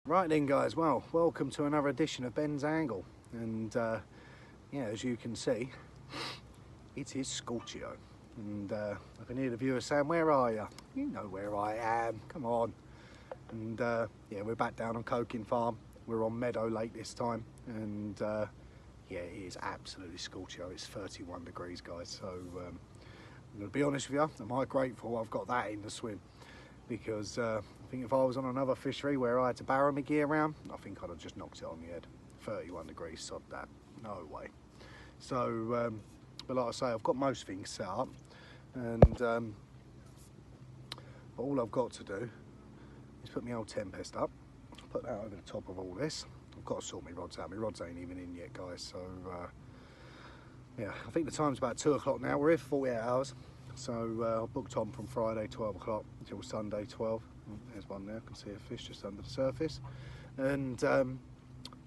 Right then guys, well, welcome to another edition of Ben's Angle, and yeah, as you can see, it is Scorchio, and I can hear the viewers saying, where are you? You know where I am, come on. And yeah, we're back down on Coking Farm. We're on Meadow Lake this time, and yeah, it is absolutely Scorchio. It's 31 degrees guys, so I'm going to be honest with you, am I grateful I've got that in the swim, because I think if I was on another fishery where I had to barrow my gear around, I think I'd have just knocked it on the head. 31 degrees, sod that, no way. So, but like I say, I've got most things set up, and but all I've got to do is put my old Tempest up, put that over the top of all this. I've got to sort my rods out. My rods ain't even in yet, guys, so yeah, I think the time's about 2 o'clock now. We're here for 48 hours. So I booked on from Friday 12 o'clock until Sunday 12. Oh, there's one there, I can see a fish just under the surface. And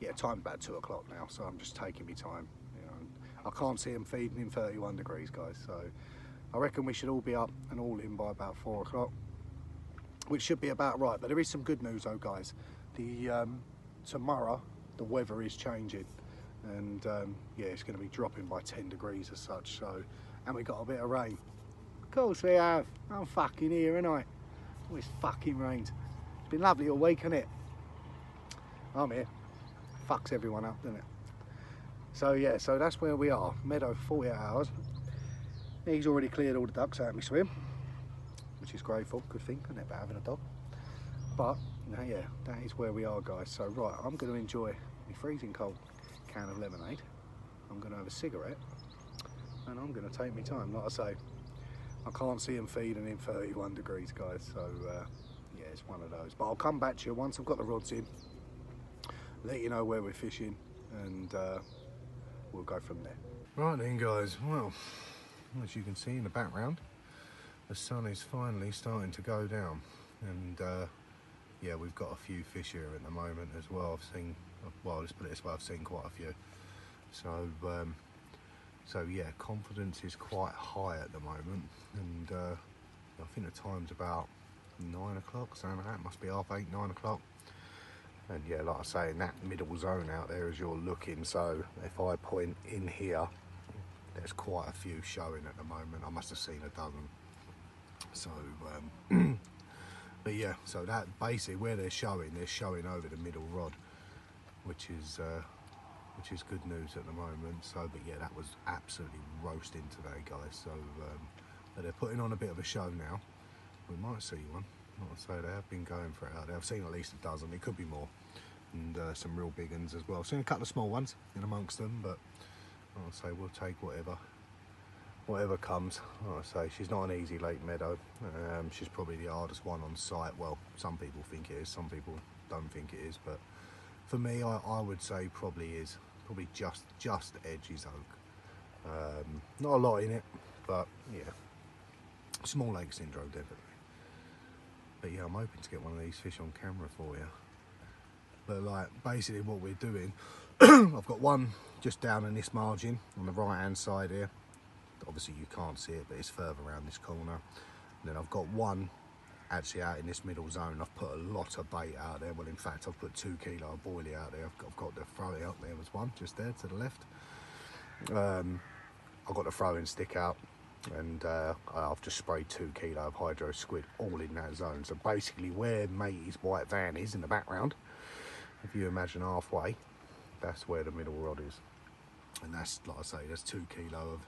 yeah, time's about 2 o'clock now, so I'm just taking my time. You know, I can't see them feeding in 31 degrees, guys. So I reckon we should all be up and all in by about 4 o'clock, which should be about right. But there is some good news though, guys. The tomorrow, the weather is changing. And yeah, it's going to be dropping by 10 degrees as such. So, and we got a bit of rain. Of course we have. I'm fucking here, ain't I? Oh, it's fucking rained. It's been lovely all week, hasn't it? I'm here. Fucks everyone up, doesn't it? So yeah, so that's where we are. Meadow, 48 hours. He's already cleared all the ducks out of my swim, which is grateful. Good thing, isn't it, about having a dog? But yeah, that is where we are, guys. So right, I'm going to enjoy my freezing cold can of lemonade. I'm going to have a cigarette, and I'm going to take my time. Like I say, I can't see them feeding in 31 degrees, guys, so yeah, it's one of those. But I'll come back to you once I've got the rods in, let you know where we're fishing, and we'll go from there. Right then, guys, well, as you can see in the background, the sun is finally starting to go down, and yeah, we've got a few fish here at the moment as well. I've seen, well, let's put it this way, I've seen quite a few. So so yeah, confidence is quite high at the moment, and I think the time's about 9 o'clock, so that must be 8:30, 9 o'clock. And yeah, like I say, in that middle zone out there as you're looking, so if I point in here, there's quite a few showing at the moment. I must have seen a dozen. So, but yeah, so that basically where they're showing over the middle rod, which is good news at the moment. So, but yeah, that was absolutely roasting today, guys. So, but they're putting on a bit of a show now. We might see one. Like I say, they have been going for it out there. I've seen at least a dozen. It could be more, and some real big ones as well. I've seen a couple of small ones in amongst them, but like I say, we'll take whatever comes. Like I say, she's not an easy lake, Meadow. She's probably the hardest one on site. Well, some people think it is, some people don't think it is, but for me, I would say probably is. Probably just edges oak. Not a lot in it, but yeah, small lake syndrome definitely. But yeah, I'm hoping to get one of these fish on camera for you. But like, basically what we're doing, I've got one just down in this margin on the right hand side here. Obviously you can't see it, but it's further around this corner. And then I've got one actually out in this middle zone. I've put a lot of bait out there. Well, in fact, I've put 2 kilo of boilie out there. I've got the throwing out. There was one just there to the left. I've got the throwing stick out, and I've just sprayed 2 kilo of hydro squid all in that zone. So basically where Matey's white van is in the background, if you imagine halfway, that's where the middle rod is. And that's, like I say, that's 2 kilo of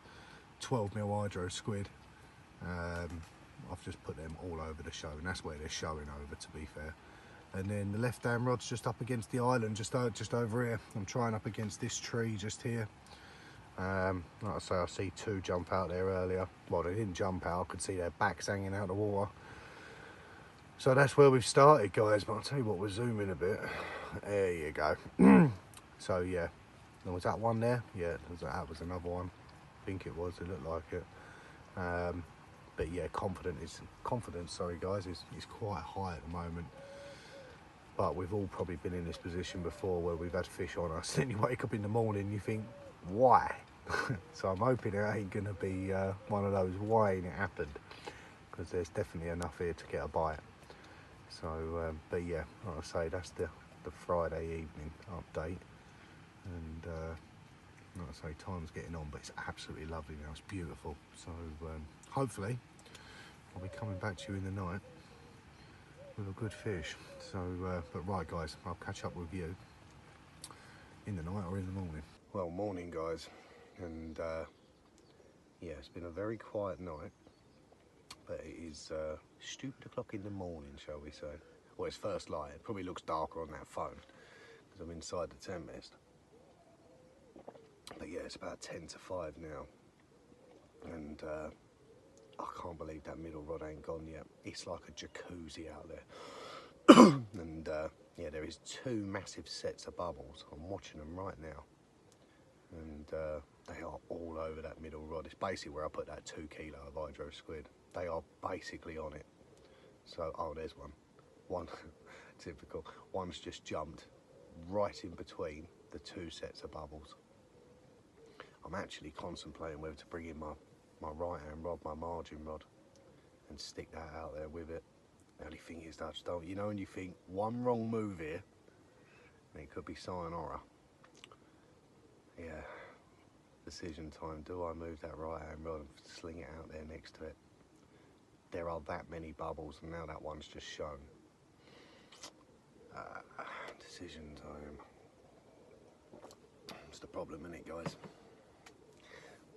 12mm hydro squid. I've just put them all over the show, and that's where they're showing over, to be fair. And then the left hand rod's just up against the island, just over here. I'm trying up against this tree just here. Like I say, I see 2 jump out there earlier. Well, they didn't jump out, I could see their backs hanging out of the water. So that's where we've started, guys. But I'll tell you what, we'll zoom in a bit. There you go. So yeah, there was that one there. Yeah, that was another one. I think it was, it looked like it. But yeah, confidence, sorry guys, is quite high at the moment. But we've all probably been in this position before where we've had fish on us. Then you wake up in the morning and you think, why? So I'm hoping it ain't gonna be one of those why ain't it happened, because there's definitely enough here to get a bite. So, but yeah, like I say, that's the a Friday evening update, and like I say, time's getting on, but it's absolutely lovely now. It's beautiful. So hopefully I'll be coming back to you in the night with a good fish. So but right guys, I'll catch up with you in the night or in the morning. Well, morning guys, and yeah, it's been a very quiet night, but it is stupid o'clock in the morning, shall we say. Well, it's first light. It probably looks darker on that phone because I'm inside the Tempest. But yeah, it's about 10 to 5 now, and I can't believe that middle rod ain't gone yet. It's like a jacuzzi out there. And yeah, there is 2 massive sets of bubbles. I'm watching them right now, and they are all over that middle rod. It's basically where I put that 2 kilo of hydro squid. They are basically on it. So, oh, there's one. Typical. One's just jumped right in between the 2 sets of bubbles. I'm actually contemplating whether to bring in my right hand rod, my margin rod, and stick that out there with it. The only thing is that I just don't, you know, when you think one wrong move here, and it could be sayonara. Yeah, decision time. Do I move that right hand rod and sling it out there next to it? There are that many bubbles, and now that one's just shown. Decision time. It's the problem, isn't it, guys?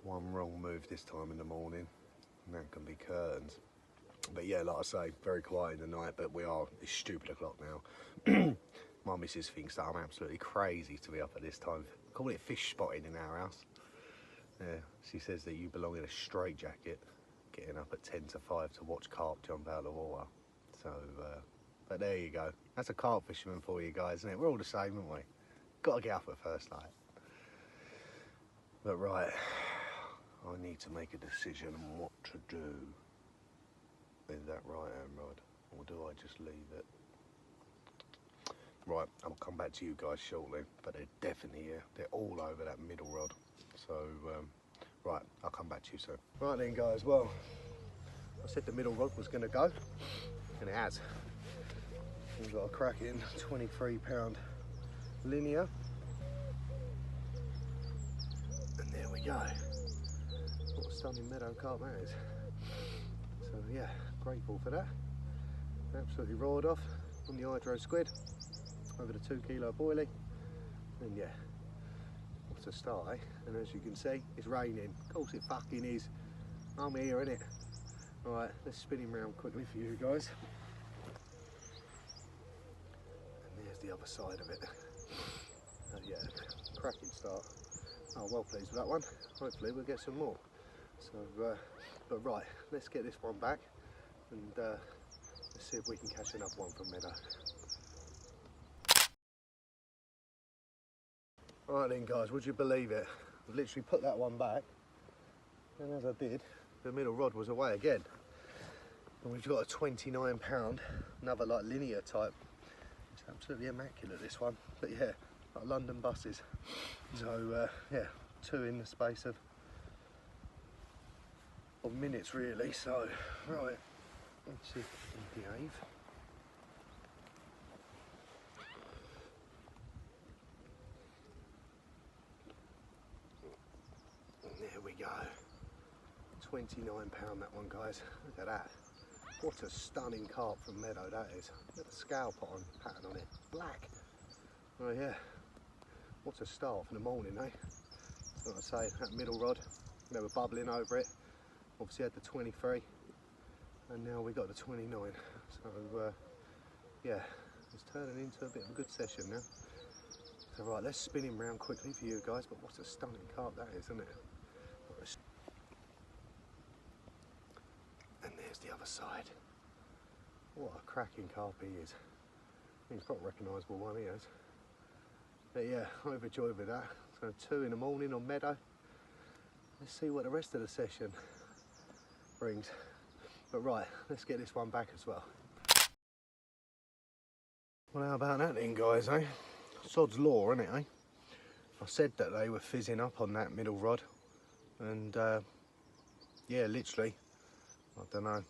One wrong move this time in the morning, and that can be curtains. But yeah, like I say, very quiet in the night, but it's stupid o'clock now. My missus thinks that I'm absolutely crazy to be up at this time. I call it fish spotting in our house. Yeah, she says that you belong in a straitjacket, getting up at 10 to 5 to watch carp jump out of the water. So, but there you go. That's a carp fisherman for you guys, isn't it? We're all the same, aren't we? Got to get up at first light. But right, I need to make a decision on what to do with that right hand rod, or do I just leave it? Right, I'll come back to you guys shortly, but they're definitely here. They're all over that middle rod. So, right, I'll come back to you soon. Right then guys, well, I said the middle rod was gonna go, and it has. We've got a cracking 23-pound linear. And there we go. What a stunning meadow carp that is. So yeah, grateful for that. Absolutely roared off on the hydro squid over the 2 kilo boilie. And yeah, what a start, eh? And as you can see, it's raining. Of course it fucking is. I'm here, innit? Alright, let's spin him round quickly for you guys. And there's the other side of it. Yeah, cracking start. Oh, well pleased with that one. Hopefully we'll get some more. So, but right, let's get this one back, and let's see if we can catch another one from Meadow. Right then guys, would you believe it? I've literally put that one back, and as I did, the middle rod was away again. And we've got a 29-pound, another like linear type. It's absolutely immaculate, this one. But yeah, like London buses. So yeah, 2 in the space of minutes really. So right, let's see if we can behave. And there we go. 29-pound that one, guys. Look at that. What a stunning carp from Meadow that is. Look at the scale pattern on it. Black. Oh yeah. What a start for the morning, eh? So like I say, that middle rod, they were bubbling over it. Obviously had the 23, and now we got the 29. So yeah, it's turning into a bit of a good session now. So right, let's spin him round quickly for you guys. But what a stunning carp that is, isn't it? And there's the other side. What a cracking carp he is. He's quite a recognisable one, he is. But yeah, overjoyed with that. So 2 in the morning on Meadow. Let's see what the rest of the session brings. But right, let's get this one back as well. Well, how about that then, guys, eh? Sod's law, isn't it, eh? I said that they were fizzing up on that middle rod, and yeah, literally, I don't know,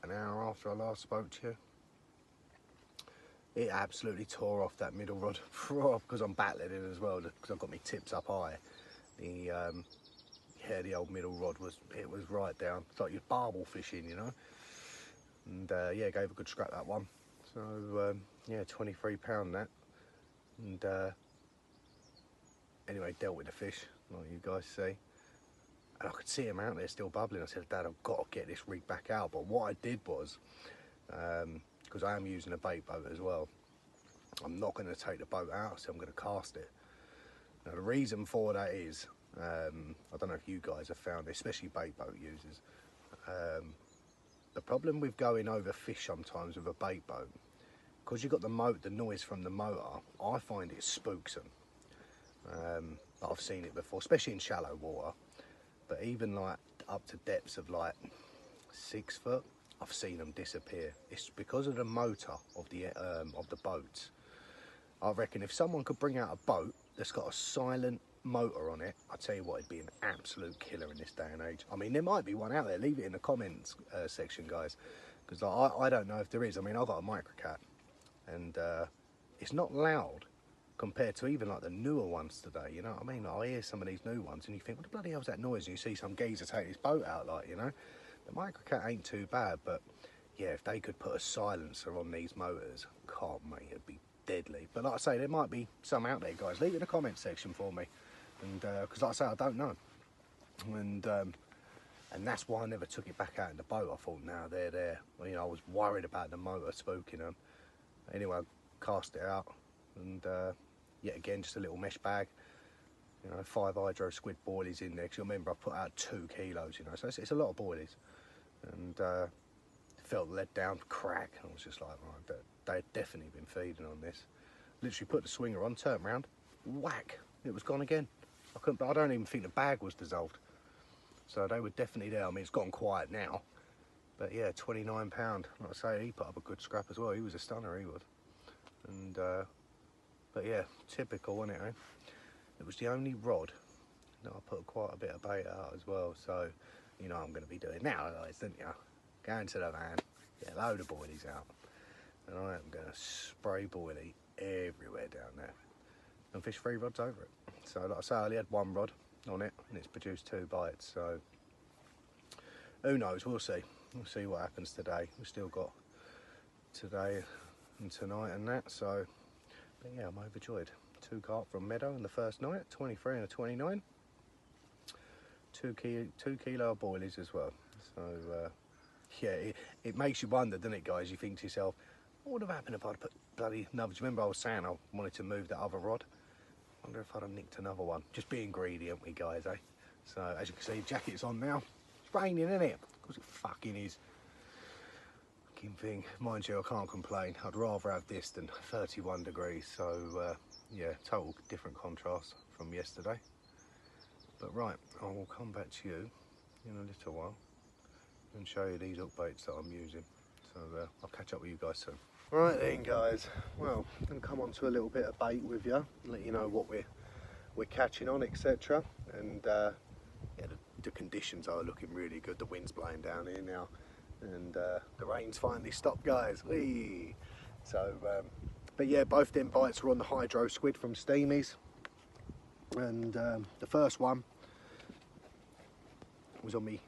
an hour after I last spoke to you, it absolutely tore off that middle rod because I'm battling it as well, because I've got my tips up high. Yeah, the old middle rod was right down. It's like you're barbel fishing, you know. And yeah, gave a good scrap that one. So yeah, £23 that. And anyway, dealt with the fish, like you guys see. And I could see him out there still bubbling. I said, Dad, I've got to get this rig back out. But what I did was, because I am using a bait boat as well, I'm not going to take the boat out, so I'm going to cast it. Now the reason for that is, I don't know if you guys have found, especially bait boat users, the problem with going over fish sometimes with a bait boat, because you've got the noise from the motor, I find it spooks them. I've seen it before, especially in shallow water, but even like up to depths of like 6 foot, I've seen them disappear. It's because of the motor of the boats. I reckon if someone could bring out a boat that's got a silent motor on it, I tell you what, it'd be an absolute killer in this day and age. I mean, there might be one out there. Leave it in the comments section, guys, because I don't know if there is. I mean, I've got a Microcat, and it's not loud compared to even like the newer ones today, you know what I mean? I hear some of these new ones and you think, what the bloody hell's that noise? And you see some geezer take his boat out, like, you know. The Microcat ain't too bad, but yeah, if they could put a silencer on these motors, God, mate, it'd be deadly. But like I say, there might be some out there, guys. Leave it in the comment section for me, and because like I say, I don't know, and that's why I never took it back out in the boat. I thought, now they're there. Well, you know, I was worried about the motor spooking them. Anyway, I cast it out, and yet again, just a little mesh bag. You know, 5 hydro squid boilies in there, because you remember I put out 2 kilos, you know, so it's a lot of boilies. And felt let down, crack. I was just like, right, they'd definitely been feeding on this. Literally put the swinger on, turned around, whack, it was gone again. I don't even think the bag was dissolved. So they were definitely there. I mean, it's gotten quiet now, but yeah, £29. Like I say, he put up a good scrap as well. He was a stunner, he would. And but yeah, typical, wasn't it, eh? It was the only rod that I put quite a bit of bait out as well. So you know what I'm going to be doing now, guys, don't you? Go into the van, get a load of boilies out, and I am going to spray boilie everywhere down there and fish 3 rods over it. So like I say, I only had 1 rod on it and it's produced 2 bites, so who knows, we'll see what happens today. We've still got today and tonight and that, so but yeah, I'm overjoyed. 2 carp from Meadow in the first night, 23 and a 29, 2 kilo of boilies as well. So yeah, it makes you wonder, doesn't it, guys? You think to yourself, what would have happened if I'd put bloody another? Do you remember I was saying I wanted to move that other rod? I wonder if I'd have nicked another one. Just being greedy, aren't we, guys, eh? So as you can see, jacket's on now. It's raining, isn't it? Of course it fucking is. Fucking thing. Mind you, I can't complain. I'd rather have this than 31 degrees. So yeah, total different contrast from yesterday. But right, I will come back to you in a little while and show you these hook baits that I'm using. So I'll catch up with you guys soon. Right then, guys, well, I'm going to come on to a little bit of bait with you, let you know what we're catching on, etc. And yeah, the conditions are looking really good. The wind's blowing down here now, and the rain's finally stopped, guys. Whee! So but yeah, both them bites were on the hydro squid from Steamies, and the first one was on me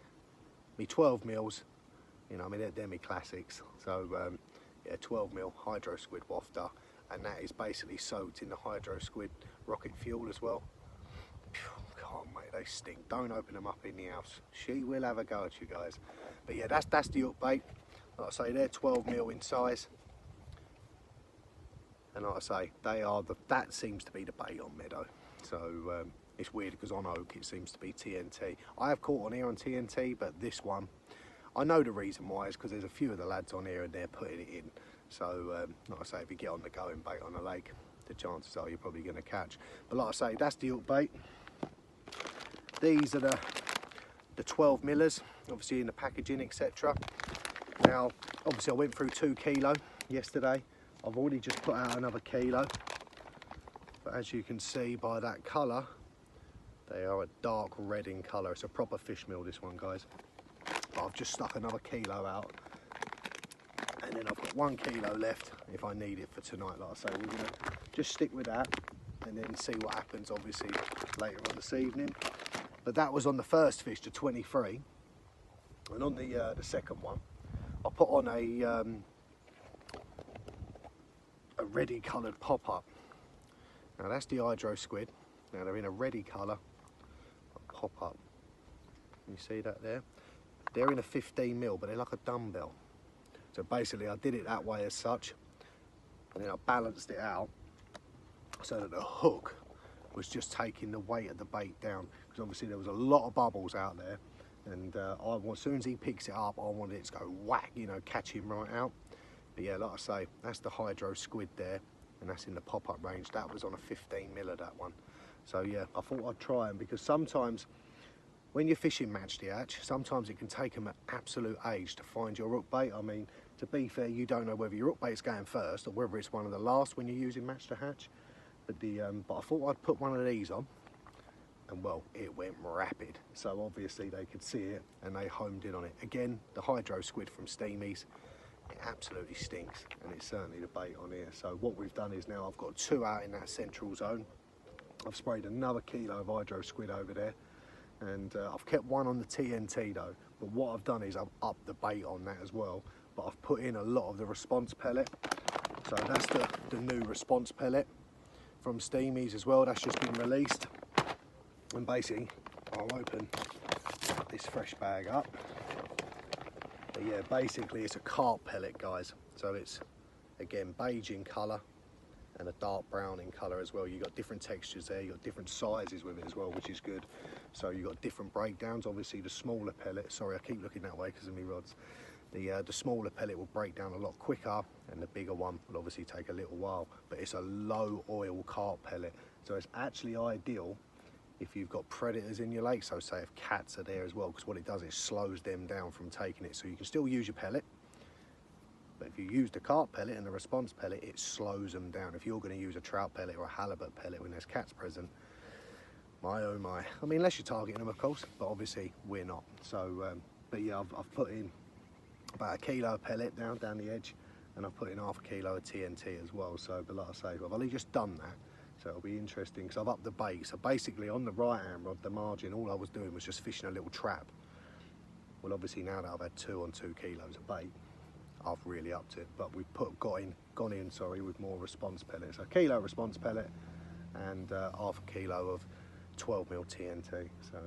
12 mils, you know, I mean, they're me classics. So yeah, 12 mil hydro squid wafter, and that is basically soaked in the hydro squid rocket fuel as well. God, mate, they stink. Don't open them up in the house. She will have a go at you guys. But yeah, that's the hook bait. Like I say, they're 12 mil in size, and like I say, that seems to be the bait on Meadow. So it's weird because on Oak it seems to be TNT. I have caught on here on TNT, but this one, I know the reason why is because there's a few of the lads on here and they're putting it in. So like I say, if you get on the going bait on a lake, the chances are you're probably going to catch. But like I say, that's the hook bait. These are the 12 millers, obviously in the packaging, etc. Now, obviously I went through 2 kilo yesterday. I've already just put out another kilo. But as you can see by that colour, they are a dark red in colour. It's a proper fish meal, this one, guys. But I've just stuck another kilo out. And then I've got 1 kilo left if I need it for tonight. Like I say, we're gonna just stick with that and then see what happens obviously later on this evening. But that was on the first fish to 23, and on the second one I put on a reddy coloured pop-up. Now that's the hydro squid. Now they're in a reddy colour pop-up. You see that there? They're in a 15mm, but they're like a dumbbell. So basically I did it that way as such, and then I balanced it out so that the hook was just taking the weight of the bait down, because obviously there was a lot of bubbles out there, and as soon as he picks it up I wanted it to go whack, you know, catch him right out. But yeah, like I say, that's the hydro squid there, and that's in the pop-up range. That was on a 15mm of that one. So yeah, I thought I'd try them, because sometimes when you're fishing match the hatch, sometimes it can take them an absolute age to find your hook bait. I mean, to be fair, you don't know whether your hook bait's going first or whether it's one of the last when you're using match the hatch. But I thought I'd put one of these on, and well, it went rapid. So obviously they could see it and they homed in on it. Again, the hydro squid from Steamies, it absolutely stinks, and it's certainly the bait on here. So what we've done is now I've got 2 out in that central zone. I've sprayed another kilo of hydro squid over there, and I've kept 1 on the TNT though. But what I've done is I've upped the bait on that as well, but I've put in a lot of the response pellet. So that's the new response pellet from Steamies as well. That's just been released, and basically I'll open this fresh bag up. But yeah, basically it's a CARP pellet, guys. So it's again beige in colour and a dark brown in colour as well. You've got different textures there, you've got different sizes with it as well, which is good. So you've got different breakdowns. Obviously the smaller pellet, sorry I keep looking that way because of my rods, the smaller pellet will break down a lot quicker, and the bigger one will obviously take a little while. But it's a low oil carp pellet, so it's actually ideal if you've got predators in your lake. So say if cats are there as well, because what it does is slows them down from taking it. So you can still use your pellet, but if you use the carp pellet and the response pellet, it slows them down. If you're going to use a trout pellet or a halibut pellet when there's cats present, my oh my. I mean, unless you're targeting them, of course, but obviously we're not. So but yeah, I've put in about 1 kilo of pellet down the edge, and I've put in ½ kilo of TNT as well. So, but like I say, I've only just done that, so it'll be interesting because I've upped the bait. So basically on the right hand rod, the margin, all I was doing was just fishing a little trap. Well, obviously now that I've had 2 on 2 kilos of bait, I've really upped it. But we've gone in with more response pellets. So 1 kilo response pellet and ½ kilo of 12mm TNT. So,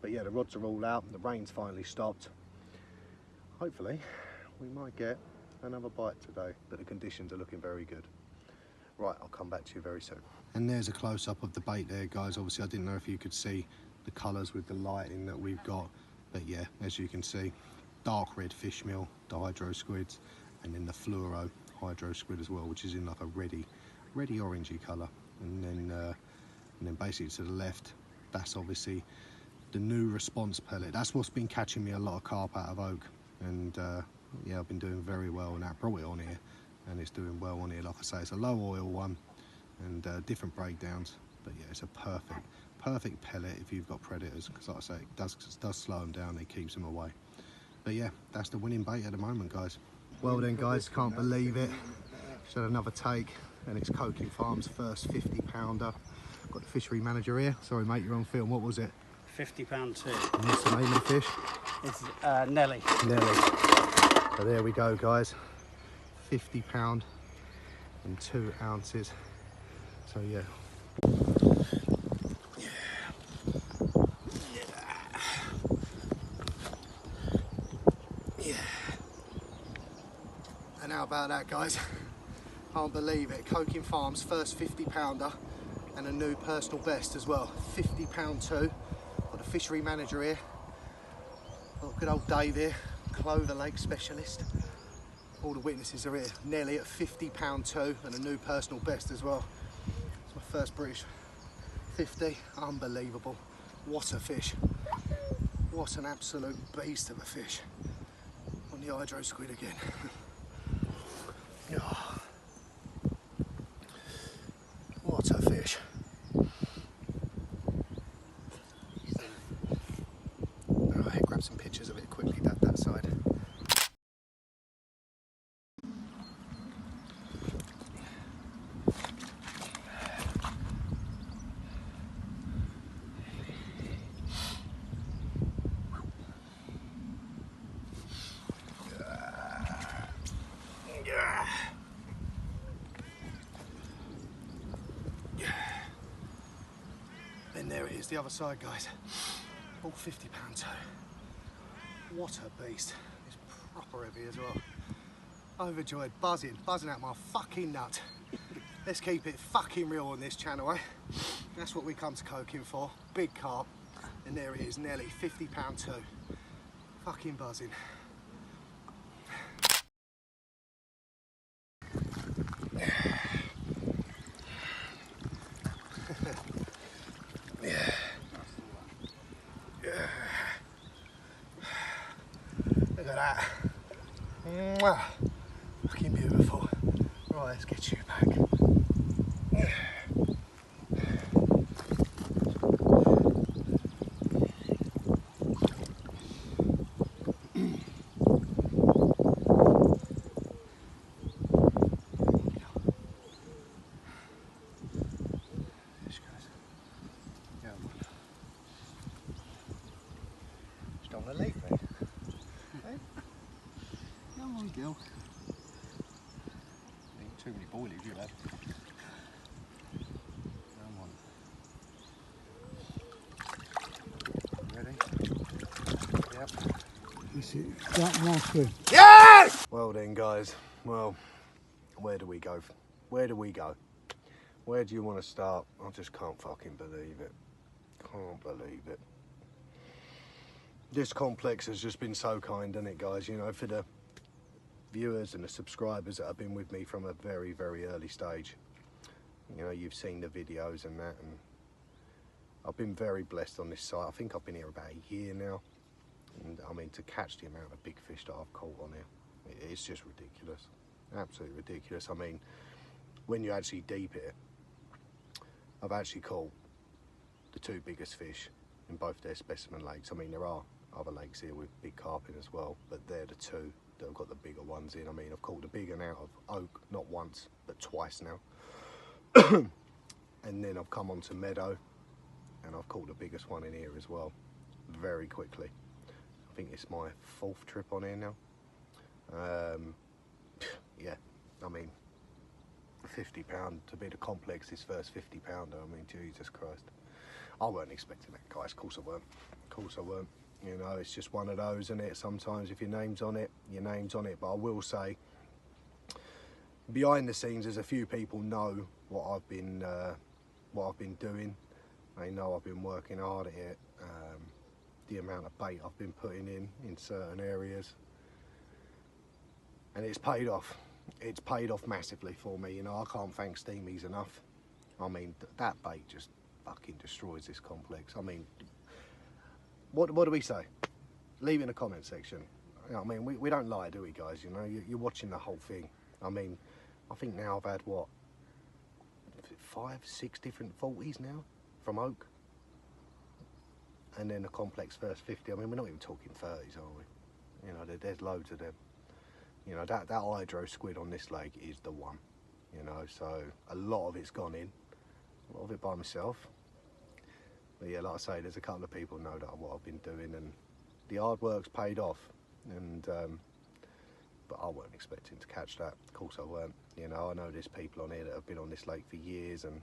but yeah, the rods are all out. The rain's finally stopped. Hopefully we might get another bite today, but the conditions are looking very good. Right, I'll come back to you very soon. And there's a close-up of the bait there, guys. Obviously I didn't know if you could see the colours with the lighting that we've got, but yeah, as you can see, dark red fish meal, the hydro squids, and then the fluoro hydro squid as well, which is in like a reddy orangey colour. And then basically to the left, that's obviously the new response pellet. That's what's been catching me a lot of carp out of Oak. And yeah, I've been doing very well, and that brought it on here, and it's doing well on here. Like I say, it's a low oil one, and different breakdowns, but yeah, it's a perfect pellet if you've got predators, because like I say, it does slow them down, it keeps them away. But yeah, that's the winning bait at the moment, guys. Well then, guys, can't believe it. Just had another take, and it's Coking Farms' first 50-pounder. Got the fishery manager here. Sorry mate, you're on film. What was it? £50 too. And what's the name of the fish? It's Nelly. Nelly. So there we go, guys. 50 pound and 2 ounces. So yeah. Yeah. And how about that, guys? Can't believe it. Coking Farms' first 50-pounder and a new personal best as well. 50-pound too. Got the fishery manager here. Got good old Dave here, Clover Lake specialist. All the witnesses are here. Nelly at 50-pound too, and a new personal best as well. It's my first British 50. Unbelievable. What a fish. What an absolute beast of a fish. On the hydro squid again. Oh. What a fish. Alright, grab some pictures of it quickly, that side. Here's the other side, guys. All 50 pound too. What a beast. It's proper heavy as well. Overjoyed, buzzing out my fucking nut. Let's keep it fucking real on this channel, eh? That's what we come to coking for. Big carp. And there it is, Nelly, 50 pound too. Fucking buzzing. Look at that. Mwah. Fucking beautiful. Right, let's get you back. Don't want to leave me. Hey? Come on, Gil. Ain't too many boilies, you lad. Come on. Ready? Yep. This is that last one. Yes! Well then, guys. Well, where do we go? Where do we go? Where do you want to start? I just can't fucking believe it. Can't believe it. This complex has just been so kind, hasn't it, guys? You know, for the viewers and the subscribers that have been with me from a very, very early stage. You know, you've seen the videos and that, and I've been very blessed on this site. I think I've been here about a year now, and I mean, to catch the amount of big fish that I've caught on here, it's just ridiculous. Absolutely ridiculous. I mean, when you actually deep it, I've actually caught the two biggest fish in both their specimen lakes. I mean, there are other lakes here with big carp in as well, but they're the two that have got the bigger ones in. I mean, I've caught the big one out of Oak, not once, but twice now. And then I've come on to Meadow, and I've caught the biggest one in here as well, very quickly. I think it's my 4th trip on here now. Yeah, I mean, 50 pound to be the complex, this first 50 pounder, I mean, Jesus Christ. I weren't expecting that, guys. Of course I weren't. Of course I weren't. You know, it's just one of those, isn't it? Sometimes if your name's on it, your name's on it. But I will say, behind the scenes, there's a few people know what I've been doing. They know I've been working hard at it. The amount of bait I've been putting in certain areas, and it's paid off. It's paid off massively for me. You know, I can't thank Steamies enough. I mean, that bait just fucking destroys this complex. I mean, what do we say? Leave it in the comment section. You know, I mean, we don't lie, do we, guys? You know, you're watching the whole thing. I mean, I think now I've had, what, 5, 6 different 40s now from Oak, and then the complex first 50. I mean, we're not even talking 30s, are we? You know, there's loads of them. You know, that hydro squid on this lake is the one. You know, so a lot of it's gone in, a lot of it by myself. But yeah, like I say, there's a couple of people know that what I've been doing, and the hard work's paid off. And but I weren't expecting to catch that. Of course I weren't. You know, I know there's people on here that have been on this lake for years, and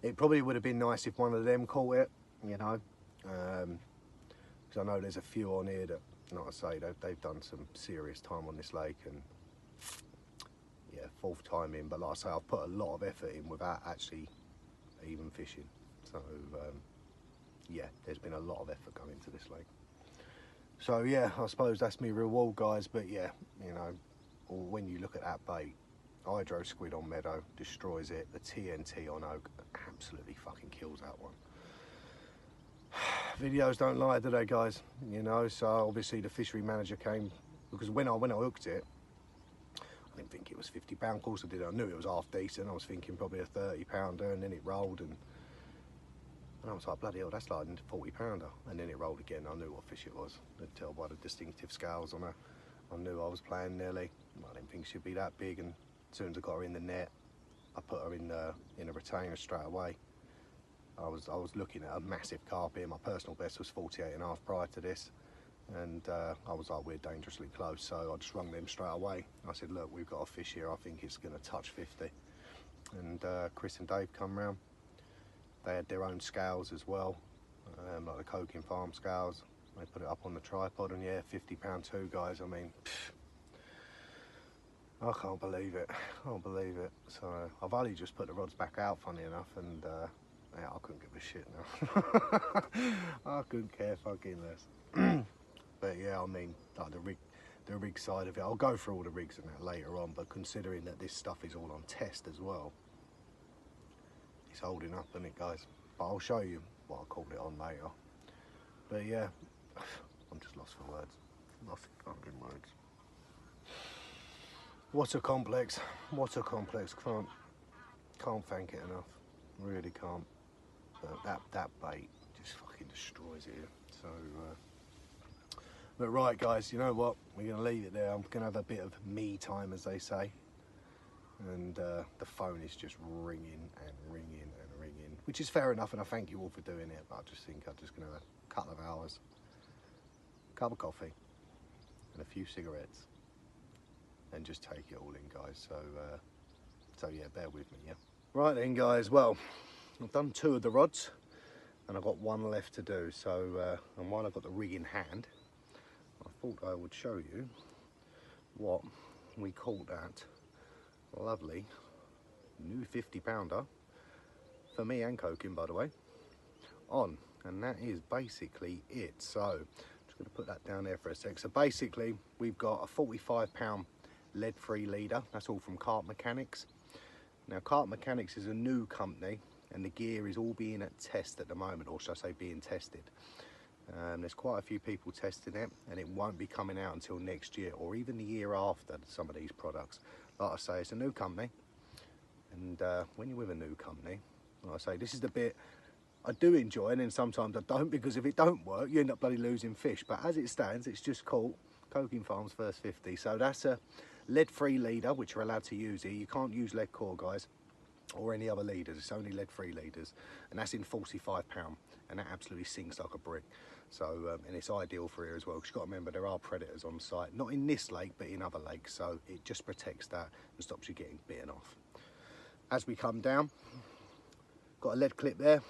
it probably would have been nice if one of them caught it. You know, because I know there's a few on here that, like I say, they've done some serious time on this lake, and yeah, 4th time in. But like I say, I've put a lot of effort in without actually even fishing. So yeah, there's been a lot of effort going into this lake. So yeah, I suppose that's me reward, guys. But yeah, you know, when you look at that bait, hydro squid on Meadow destroys it. The TNT on Oak absolutely fucking kills that one. Videos don't lie, do they, guys? You know, so obviously the fishery manager came, because when I hooked it, I didn't think it was 50 pound. Of course I did. I knew it was half decent. I was thinking probably a 30 pounder, and then it rolled, and I was like, bloody hell, that's like a 40 pounder. And then it rolled again. I knew what fish it was. I could tell by the distinctive scales on her. I knew I was playing Nelly. I didn't think she'd be that big, and as soon as I got her in the net, I put her in a retainer straight away. I was looking at a massive carp here. My personal best was 48.5 prior to this, and I was like, we're dangerously close, so I just rung them straight away. I said, look, we've got a fish here. I think it's going to touch 50. And Chris and Dave come round. They had their own scales as well, like the Coking Farm scales. They put it up on the tripod, and yeah, £50 too, guys. I mean, I can't believe it. I can't believe it. So I've only just put the rods back out, funny enough, and yeah, I couldn't give a shit now. I couldn't care fucking less. But yeah, I mean, like the rig side of it, I'll go through all the rigs and that later on, but considering that this stuff is all on test as well, it's holding up, isn't it, guys? But I'll show you what I called it on later. But yeah, I'm just lost for words. Lost for fucking words. What a complex. What a complex. Can't thank it enough. Really can't. But that bait just fucking destroys it. So, but right, guys, you know what? We're going to leave it there. I'm going to have a bit of me time, as they say. And the phone is just ringing and ringing and ringing, which is fair enough, and I thank you all for doing it. But I just think I'm just going to have a couple of hours, a cup of coffee, and a few cigarettes, and just take it all in, guys. So yeah, bear with me, yeah. Right then, guys. Well, I've done 2 of the rods, and I've got 1 left to do. So, and while I've got the rig in hand, I thought I would show you what we caught that lovely new 50-pounder for me and Coking, by the way, on, and that is basically it. So I'm just going to put that down there for a sec. So basically we've got a 45-pound lead-free leader. That's all from CARP Mechanics. Now CARP Mechanics is a new company, and the gear is all being at test at the moment, or should I say being tested. There's quite a few people testing it, and it won't be coming out until next year or even the year after, some of these products. Like I say, it's a new company, and when you're with a new company, like I say, this is the bit I do enjoy, and then sometimes I don't, because if it don't work, you end up bloody losing fish. But as it stands, it's just caught Coking Farm's first 50. So that's a lead-free leader, which you're allowed to use here. You can't use lead core, guys, or any other leaders. It's only lead-free leaders, and that's in 45-pound, and that absolutely sinks like a brick. So and it's ideal for here as well, because you've got to remember there are predators on site, not in this lake but in other lakes, so it just protects that and stops you getting bitten off. As we come down, got a lead clip there.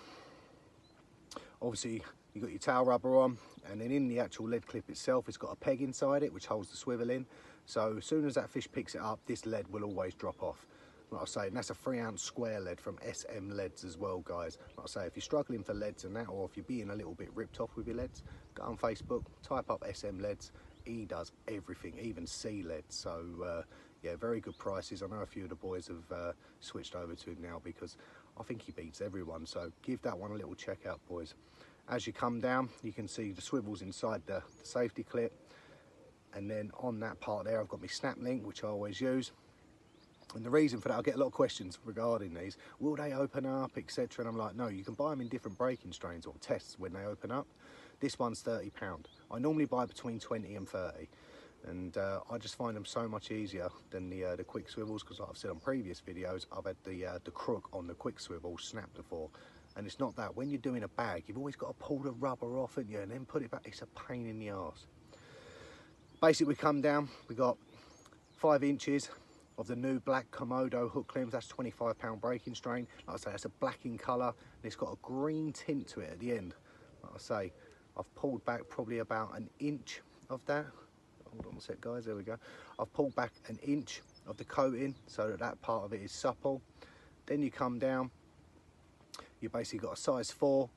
Obviously you've got your tail rubber on, and then in the actual lead clip itself, it's got a peg inside it which holds the swivel in. So as soon as that fish picks it up, this lead will always drop off. Like I say, and that's a 3-ounce square lead from SM Leads as well, guys. Like I say, if you're struggling for leads and that, or if you're being a little bit ripped off with your leads, go on Facebook, type up SM Leads. He does everything, even C leads. So yeah, very good prices. I know a few of the boys have switched over to him now, because I think he beats everyone. So give that one a little check out, boys. As you come down, you can see the swivels inside the safety clip, and then on that part there, I've got my snap link, which I always use. And the reason for that, I get a lot of questions regarding these. Will they open up, etc.? And I'm like, no, you can buy them in different breaking strains or tests when they open up. This one's £30. I normally buy between 20 and 30. And I just find them so much easier than the quick swivels, because like I've said on previous videos, I've had the crook on the quick swivel snapped before. And it's not that. When you're doing a bag, you've always got to pull the rubber off, haven't you, and then put it back. It's a pain in the arse. Basically, we come down, we got 5 inches of the new black Komodo hook clamps. That's 25-pound breaking strain. Like I say, that's a black in colour, and it's got a green tint to it at the end. Like I say, I've pulled back probably about an inch of that. Hold on a sec, guys, there we go. I've pulled back an inch of the coating so that that part of it is supple. Then you come down, you basically got a size 4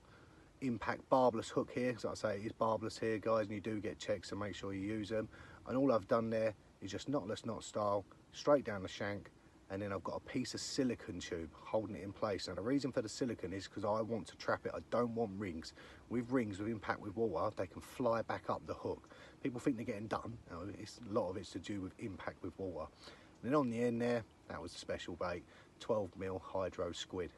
impact barbless hook here. So like I say, it is barbless here, guys, and you do get checks, so make sure you use them. And all I've done there is just knotless knot style, straight down the shank, and then I've got a piece of silicone tube holding it in place. Now the reason for the silicone is because I want to trap it. I don't want rings. With rings, with impact with water, they can fly back up the hook. People think they're getting done. No, a lot of it's to do with impact with water. And then on the end there, that was a special bait, 12mm hydro squid.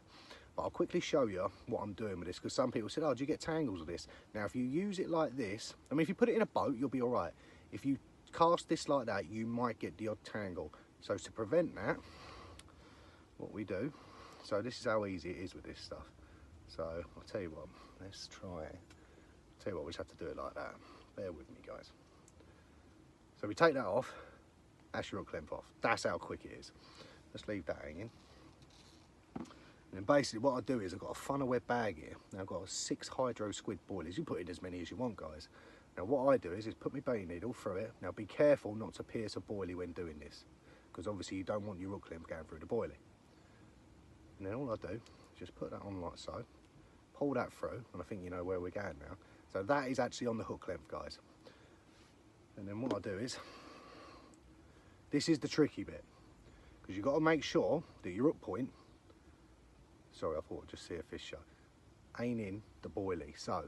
But I'll quickly show you what I'm doing with this, because some people said, oh, do you get tangles with this? Now if you use it like this, I mean, if you put it in a boat, you'll be all right. If you cast this like that, you might get the odd tangle. So to prevent that, what we do, so this is how easy it is with this stuff. So I'll tell you what, let's try it. I'll tell you what, we just have to do it like that. Bear with me, guys. So we take that off, that's your hook length off. That's how quick it is. Let's leave that hanging. And then basically what I do is I've got a funnel web bag here. Now I've got 6 hydro squid boilies. You put in as many as you want, guys. Now what I do is put my bait needle through it. Now be careful not to pierce a boilie when doing this, because obviously you don't want your hook length going through the boilie. And then all I do is just put that on like so, pull that through, and I think you know where we're going now. So that is actually on the hook length, guys. And then what I do is, this is the tricky bit, because you've got to make sure that your hook point, sorry, I thought I'd just see a fish show, ain't in the boilie. So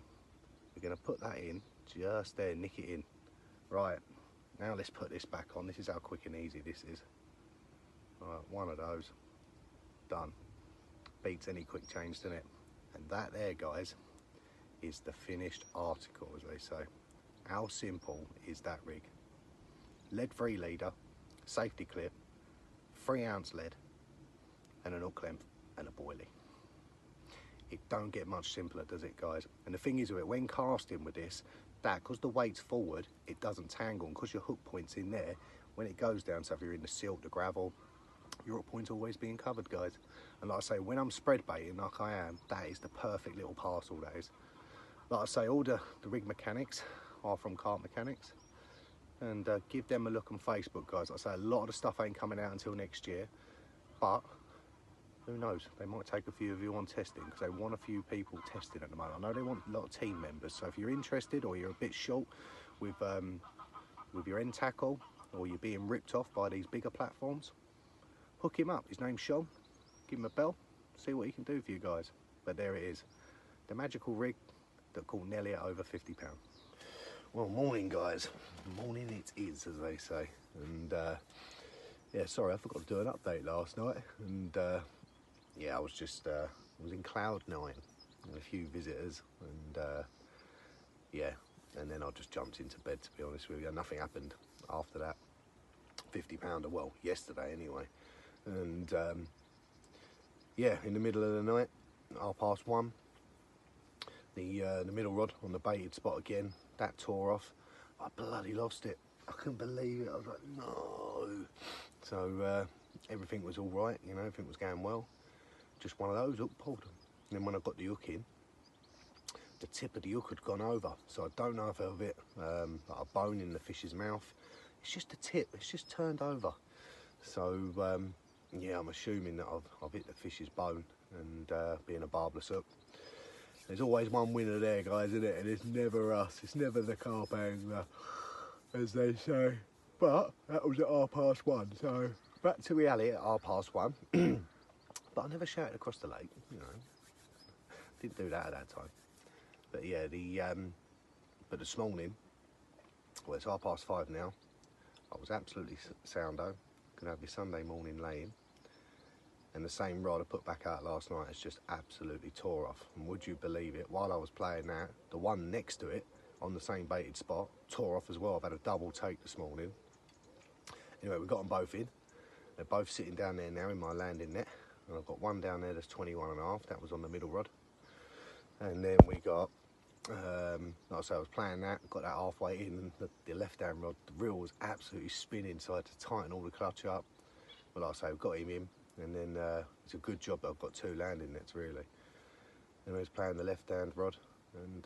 we're going to put that in just there, nick it in. Right, now let's put this back on. This is how quick and easy this is. Right, one of those, done. Beats any quick change, doesn't it? And that there, guys, is the finished article, as they say. How simple is that rig? Lead-free leader, safety clip, 3-ounce lead, and an hook length and a boilie. It don't get much simpler, does it, guys? And the thing is with it, when casting with this, because the weight's forward, it doesn't tangle, and because your hook point's in there, when it goes down, so if you're in the silt, the gravel, your hook point's always being covered, guys. And like I say, when I'm spread baiting like I am, that is the perfect little parcel, that is. Like I say, all the rig mechanics are from CARP Mechanics, and give them a look on Facebook, guys. Like I say, a lot of the stuff ain't coming out until next year, but who knows, they might take a few of you on testing, because they want a few people testing at the moment. I know they want a lot of team members, so if you're interested or you're a bit short with your end tackle, or you're being ripped off by these bigger platforms, hook him up. His name's Sean. Give him a bell, see what he can do for you guys. But there it is, the magical rig that caught Nelly at over 50 pounds. Well, morning, guys. Morning it is, as they say. And yeah, sorry, I forgot to do an update last night. And yeah, I was just was in cloud 9 and a few visitors, and yeah, and then I just jumped into bed, to be honest with you. Nothing happened after that. 50 pounder, well, yesterday anyway. And yeah, in the middle of the night, 1:30, the middle rod on the baited spot again, that tore off. I bloody lost it. I couldn't believe it. I was like, no. So everything was all right, you know, everything was going well. Just one of those, hook pulled. And then when I got the hook in, the tip of the hook had gone over. So I don't know if I have it like a bone in the fish's mouth. It's just the tip, it's just turned over. So yeah, I'm assuming that I've hit the fish's bone, and being a barbless hook. There's always one winner there, guys, isn't it? And it's never us, it's never the carp angler, as they say. But that was at 1:30, so back to reality at 1:30. But I never shouted across the lake, you know. Didn't do that at that time. But yeah, but this morning, well, it's 5:30 now. I was absolutely soundo. Gonna have my Sunday morning laying. And the same rod I put back out last night has just absolutely tore off. And would you believe it, while I was playing that, the one next to it, on the same baited spot, tore off as well. I've had a double take this morning. Anyway, we got them both in. They're both sitting down there now in my landing net. And I've got one down there that's 21.5, that was on the middle rod. And then we got, like I say, I was playing that, got that halfway in, and the left-hand rod, the reel was absolutely spinning, so I had to tighten all the clutch up. But like I say, I've got him in, and then it's a good job that I've got 2 landing nets, really. And I was playing the left-hand rod, and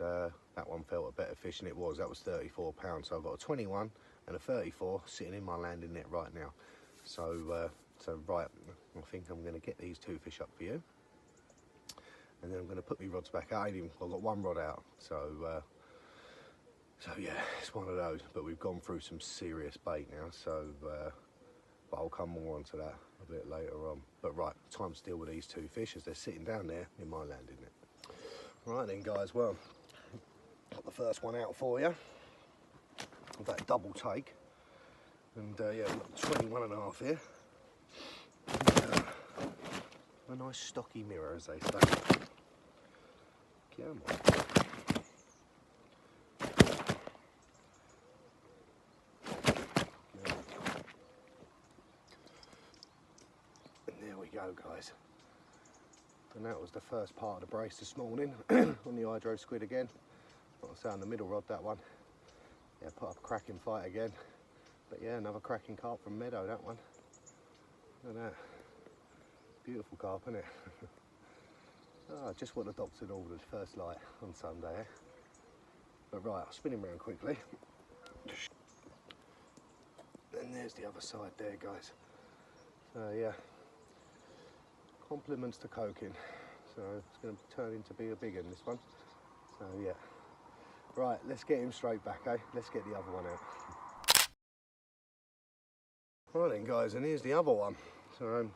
that one felt a better fish, and it was. That was 34 pounds, so I've got a 21 and a 34 sitting in my landing net right now. So, right, I think I'm going to get these 2 fish up for you, and then I'm going to put my rods back out. I've got 1 rod out, so yeah, it's one of those. But we've gone through some serious bait now, so but I'll come more onto that a bit later on. But right, time to deal with these 2 fish as they're sitting down there in my landing net. Right then, guys, well, got the first one out for you. I've got a double take, and yeah, we've got 21.5 here. A nice stocky mirror, as they say. Come on. And there we go, guys. And that was the first part of the brace this morning on the hydro squid again. Like I say, on the middle rod, that one. Yeah, put up a cracking fight again. But yeah, another cracking carp from Meadow, that one. Look at that. Beautiful carp, isn't it? Oh, just what the doctor had ordered, first light on Sunday. Eh? But right, I'll spin him around quickly. And there's the other side there, guys. So yeah, compliments to coking. So it's going to turn into be a big one, this one. So yeah. Right, let's get him straight back, eh? Let's get the other one out. Right then, guys, and here's the other one. So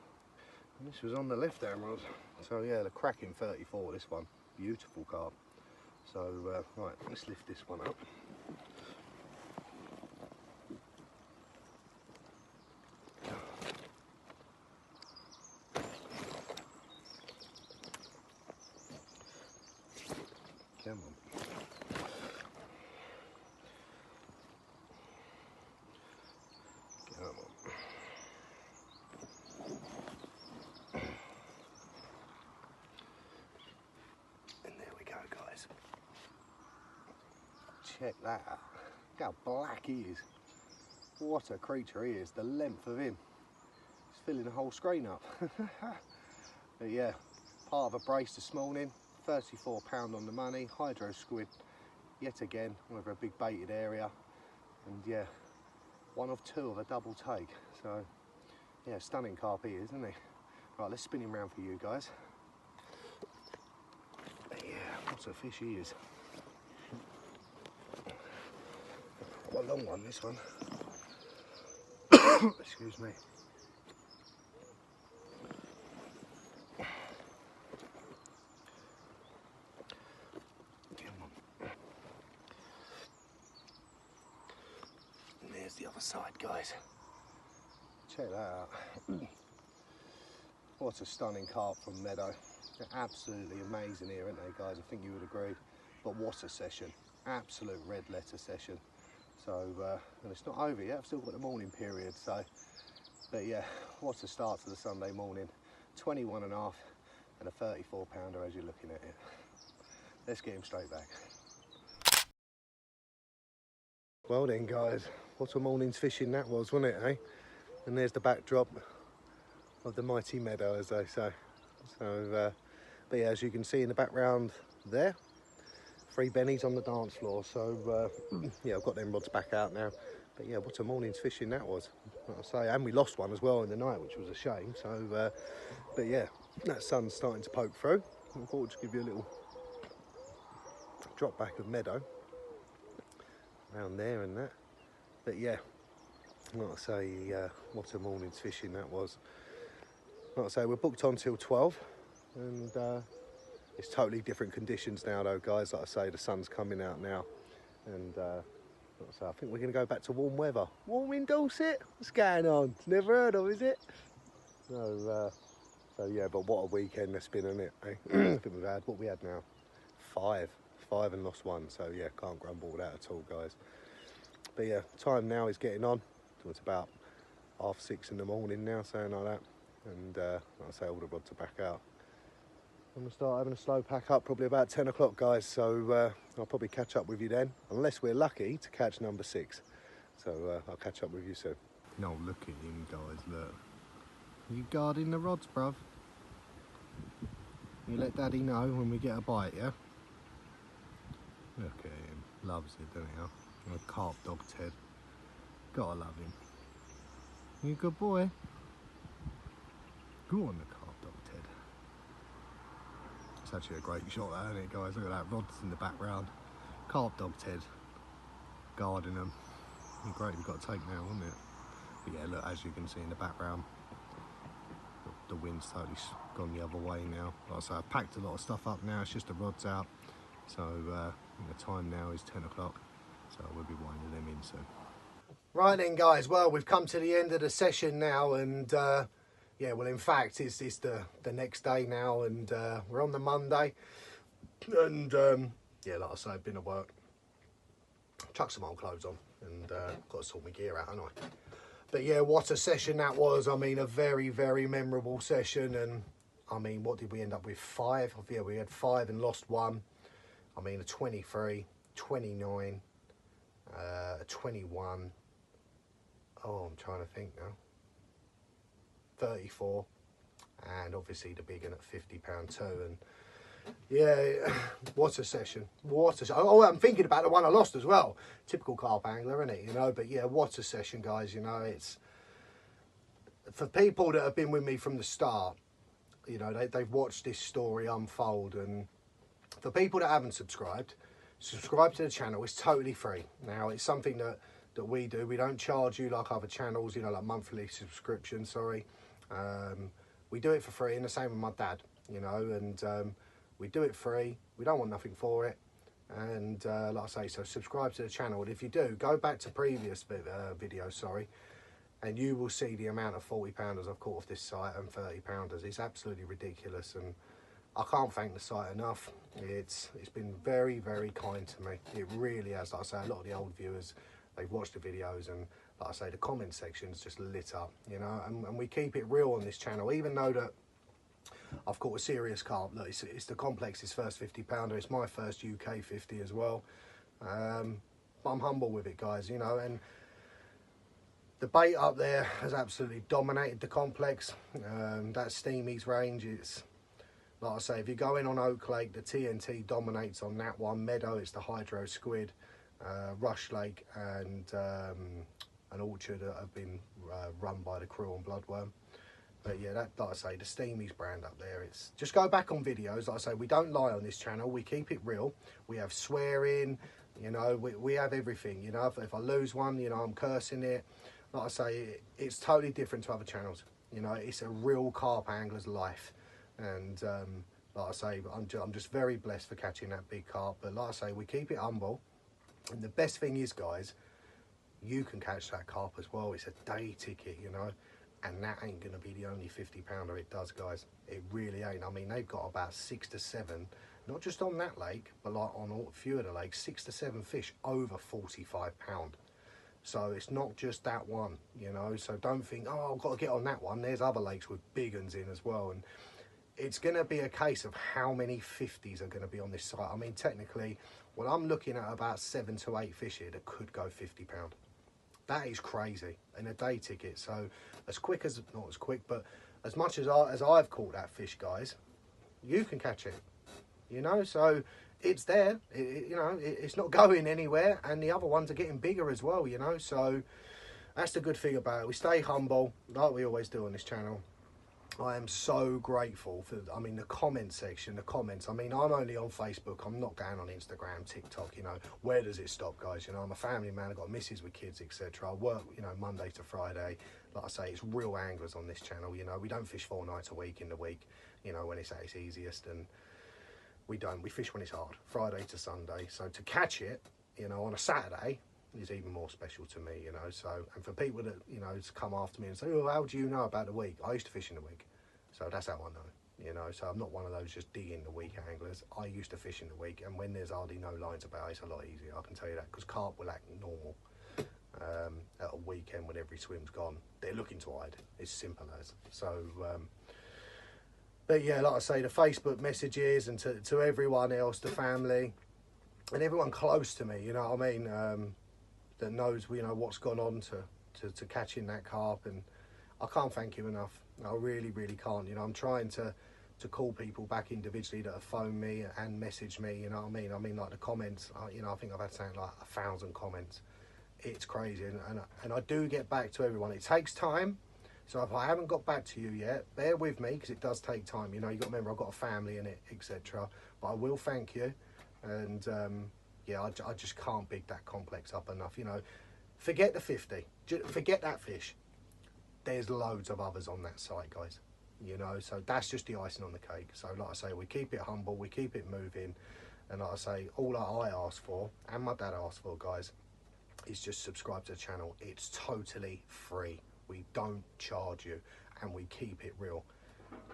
this was on the left hand rod. So yeah, the cracking 34, this one. Beautiful carp. So right, let's lift this one up. Come on. Come on. And there we go, guys. Check that out. Look how black he is. What a creature he is. The length of him. He's filling the whole screen up. But yeah, part of a brace this morning. 34 pound on the money. Hydro squid. Yet again, over a big baited area. And yeah, one of two of a double take. So yeah, stunning carp he is, isn't he? Right, let's spin him round for you guys. But yeah, what a fish he is. Quite a long one, this one. Excuse me. Come on. And there's the other side, guys. Check that out. What a stunning carp from Meadow. They're absolutely amazing here, aren't they, guys? I think you would agree. But what a session. Absolute red letter session. So, and it's not over yet. I've still got the morning period. So, but yeah, what a start to the Sunday morning. 21 and a half and a 34 pounder as you're looking at it. Let's get him straight back. Well then, guys, what a morning's fishing that was, wasn't it, eh? And there's the backdrop of the mighty Meadow, as they say. So, but yeah, as you can see in the background there, 3 bennies on the dance floor. So yeah, I've got them rods back out now. But yeah, what a morning's fishing that was, like I say. And we lost one as well in the night, which was a shame. So, but yeah, that sun's starting to poke through. I thought I'd just give you a little drop back of Meadow around there and that. But yeah, like I say, what a morning's fishing that was. Like I say, we're booked on till 12, and it's totally different conditions now though, guys. Like I say, the sun's coming out now, and like I say, I think we're going to go back to warm weather. Warm in Dorset? What's going on? Never heard of, is it? So yeah, but what a weekend it's been, isn't it? Eh? I think we've had, what we had now? 5 and lost 1, so yeah, can't grumble with that at all, guys. But yeah, time now is getting on. So it's about 6:30 in the morning now, something like that. And like I say, all the rods are back out. I'm going to start having a slow pack up probably about 10 o'clock, guys. So I'll probably catch up with you then, unless we're lucky to catch number 6. So I'll catch up with you soon. No, look at him, guys, look. You guarding the rods, bruv? You let Daddy know when we get a bite, yeah? Look at him. Loves it, doesn't he? A carp dog, Ted. Gotta love him. You a good boy? Go on, the carp dog, Ted. It's actually a great shot, that, isn't it, guys? Look at that. Rods in the background. Carp dog, Ted. Guarding them. Great, we've got to take now, wasn't it? But yeah, look, as you can see in the background, the wind's totally gone the other way now. Like I say, I've packed a lot of stuff up now. It's just the rods out. So the time now is 10 o'clock. So we'll be winding them in soon. Right then, guys. Well, we've come to the end of the session now, and yeah, well, in fact, it's the next day now, and we're on the Monday, and yeah, like I say, I've been at work, chuck some old clothes on, and got to sort my gear out, haven't I? But yeah, what a session that was. I mean, a very, very memorable session, and I mean, what did we end up with? 5? Yeah, we had 5 and lost 1. I mean, a 23, 29, a 21. Oh, I'm trying to think now. 34, and obviously the big one at £50 too. And Yeah, what a session. What a oh, I'm thinking about the one I lost as well. Typical carp angler, isn't it? You know, but yeah, what a session, guys. You know, it's for people that have been with me from the start. You know, they've watched this story unfold, and for people that haven't subscribed, subscribe to the channel. It's totally free. Now, it's something that we do. We don't charge you like other channels, you know, like monthly subscription, sorry. We do it for free, and the same with my dad, you know, and we do it free. We don't want nothing for it. And like I say, so subscribe to the channel. And if you do, go back to previous videos, sorry, and you will see the amount of 40-pounders I've caught off this site and 30-pounders. It's absolutely ridiculous, and I can't thank the site enough. It's been very, very kind to me. It really has. Like I say, a lot of the old viewers, they've watched the videos, and like I say, the comment section's just lit up, you know, and we keep it real on this channel, even though that I've caught a serious carp. Look, it's the Complex's first 50-pounder. It's my first UK 50 as well. But I'm humble with it, guys, you know, and the bait up there has absolutely dominated the Complex. That Steamies range, it's, like I say, if you go in on Oak Lake, the TNT dominates on that one. Meadow, it's the Hydro Squid. Rush Lake and an orchard that have been run by the crew on Bloodworm. But yeah, that, like I say, the Steamies brand up there, it's just go back on videos. Like I say, we don't lie on this channel. We keep it real. We have swearing, you know, we have everything, you know. If I lose one, you know, I'm cursing it. Like I say, it's totally different to other channels. You know, it's a real carp angler's life. And like I say, I'm just very blessed for catching that big carp. But like I say, we keep it humble. And the best thing is, guys, you can catch that carp as well. It's a day ticket, you know. And that ain't going to be the only 50-pounder it does, guys. It really ain't. I mean, they've got about 6 to 7, not just on that lake, but like on a few of the lakes, 6 to 7 fish over 45 pound. So it's not just that one, you know. So don't think, oh, I've got to get on that one. There's other lakes with big uns in as well. And it's going to be a case of how many 50s are going to be on this site. I mean, technically, well, I'm looking at about 7 to 8 fish here that could go 50 pound. That is crazy in a day ticket. So as quick as, not as quick, but as much as I've caught that fish, guys, you can catch it, you know. So it's there, you know, it's not going anywhere, and the other ones are getting bigger as well, you know. So that's the good thing about it. We stay humble like we always do on this channel. I am so grateful for, I mean, the comment section, the comments. I mean, I'm only on Facebook. I'm not going on Instagram, TikTok, you know. Where does it stop, guys? You know, I'm a family man. I've got missus with kids, etc. I work, you know, Monday to Friday. Like I say, it's real anglers on this channel, you know. We don't fish 4 nights a week in the week, you know, when it's at its easiest. And we don't. We fish when it's hard, Friday to Sunday. So to catch it, you know, on a Saturday is even more special to me, you know. So, and for people that, you know, to come after me and say, oh, how do you know about the week? I used to fish in the week, so that's how I know, you know. So I'm not one of those just digging the week anglers. I used to fish in the week, and when there's hardly no lines about, it's a lot easier, I can tell you that, because carp will act normal at a weekend when every swim's gone. They're looking to hide, it's simple as. So but yeah, like I say, the Facebook messages, and to everyone else, the family and everyone close to me, you know what I mean, that knows, you know, what's gone on to catching that carp, and I can't thank you enough. I really, really can't. You know, I'm trying to call people back individually that have phoned me and messaged me, you know what I mean? I mean, like the comments, you know, I think I've had something like 1,000 comments. It's crazy, and I do get back to everyone. It takes time, so if I haven't got back to you yet, bear with me, because it does take time. You know, you've got to remember I've got a family in it, etc. But I will thank you, and yeah, I just can't big that Complex up enough, you know. Forget the 50, forget that fish. There's loads of others on that site, guys, you know. So that's just the icing on the cake. So like I say, we keep it humble, we keep it moving, and like I say, all I ask for, and my dad asked for, guys, is just subscribe to the channel. It's totally free. We don't charge you, and we keep it real,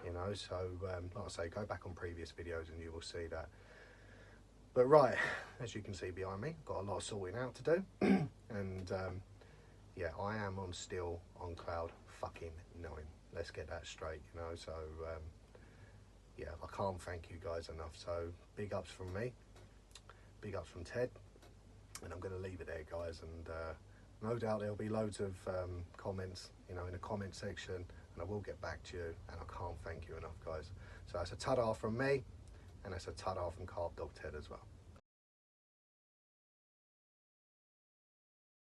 you know. So like I say, go back on previous videos and you will see that. But right, as you can see behind me, got a lot of sorting out to do. And yeah, I am still on cloud fucking 9. Let's get that straight, you know. So yeah, I can't thank you guys enough. So big ups from me, big ups from Ted, and I'm going to leave it there, guys. And no doubt there'll be loads of comments, you know, in the comment section, and I will get back to you, and I can't thank you enough, guys. So it's a ta-da from me, and that's a ta-da from CARP Dog Ted as well.